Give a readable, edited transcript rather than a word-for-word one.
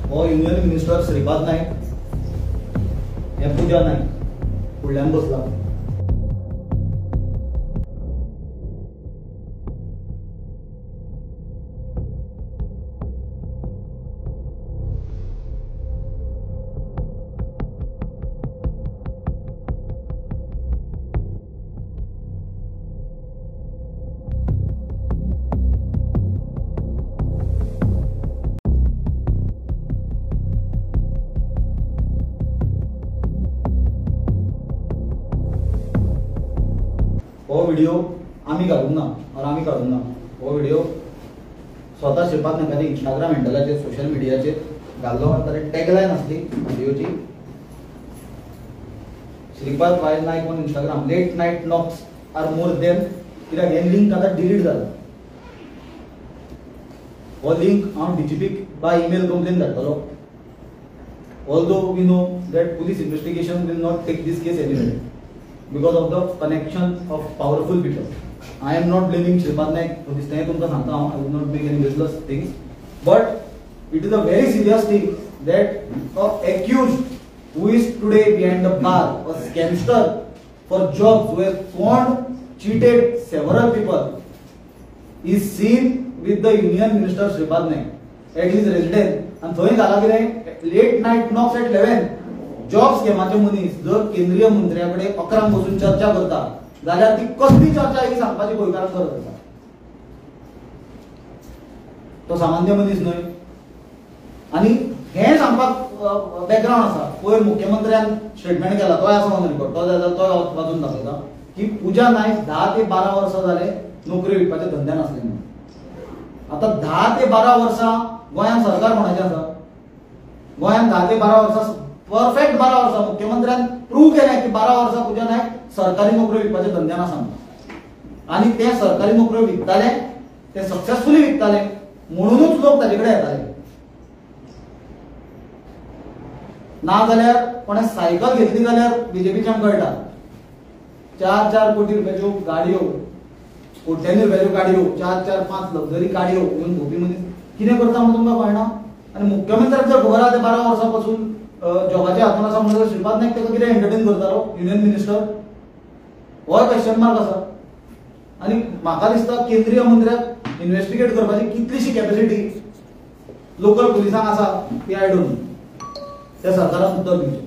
हो union minister Shripad Naik हे पूजा नाईक फुडल्यान बसला. वो व्हिडिओ आम्ही काढून ना और आम्ही काढून ना वो व्हिडिओ स्वतः श्रीपाद नायकाने इंस्टाग्राम हँडलाचेर सोशल मिडियाचेर घाल्लो आनी ताणें टॅगलायन आसली व्हिडिओची Shripad Y Naik on Instagram late night knocks are more than कित्याक हें लिंक आतां डिलीट जालां. हो लिंक हांव डीजीपीक बाय ईमेल कंप्लेन धाडटलो. Although we know that police investigation will not take this case anywhere because of the connection of powerful people. I am not blaming Shripad Naik for this. I will not make any useless things, but it is a very serious thing that a accused who is today behind the bar, a scamster for jobs who has conned, cheated several people, is seen with the union minister Shripad Naik at his residence. And थंय जाला कितें late night knocks at 11. Job स्कॅमाचे मनीस जर केंद्रीय मंत्र्याकडे 11 बसून चर्चा करता जाल्यार ती कसली चर्चा ही सांगपाची गोंयकारांक गरज आसा. तो सामान्य मनीस न्हय. आनी हें सांगपाक बॅकग्रावंड आसा. पयर मुख्यमंत्र्यान स्टेटमेंट केला तो आसा ऑन रिकॉर्ड तो जाल्यार तो वाचून दाखयता की पूजा नायक 10 ते 12 वर्सां जाले नोकरी विकपाच्या धंद्यान आसले म्हणून. आतां 10 ते 12 वर्सां गोंयांत सरकार कोणाचें आसा. गोंयांत 10 ते 12 वर्सां परफेक्ट 12 वर्सां मुख्यमंत्र्यान प्रूव्ह केलें की 12 वर्सां पूजा नायक सरकारी नोकऱ्यो विकपाच्या धंद्यान आसा म्हणून. आनी ते सरकारी नोकऱ्यो विकताले ते सक्सेसफुली विकताले म्हणूनच लोक ताजे कडेन येताले. ना जाल्यार कोणें सायकल घेतली जाल्यार बीजेपीच्यान कळटा 4-4 कोटी रुपयाच्यो गाडयो कोट्यांनी रुपयाच्यो गाडयो 4-4-5 लक्झरी गाडयो घेवन भोंवपी मनीस कितें करता म्हणून तुमकां कळना. आनी मुख्यमंत्र्याक जर खबर आहा ते 12 वर्सां पासून जॉबाच्या हातून आसा म्हणून श्रीपाद नायक ताका कितें एंटरटेन करतालो युनियन मिनिस्टर हो क्वेश्चन मार्क आसा. आनी म्हाका दिसता केंद्रीय मंत्र्याक इन्व्हेस्टिगेट करपाची कितलीशी कॅपॅसिटी लोकल पुलिसांक आसा ती आय डोंट नो. त्या सरकारान उत्तर दिवचें.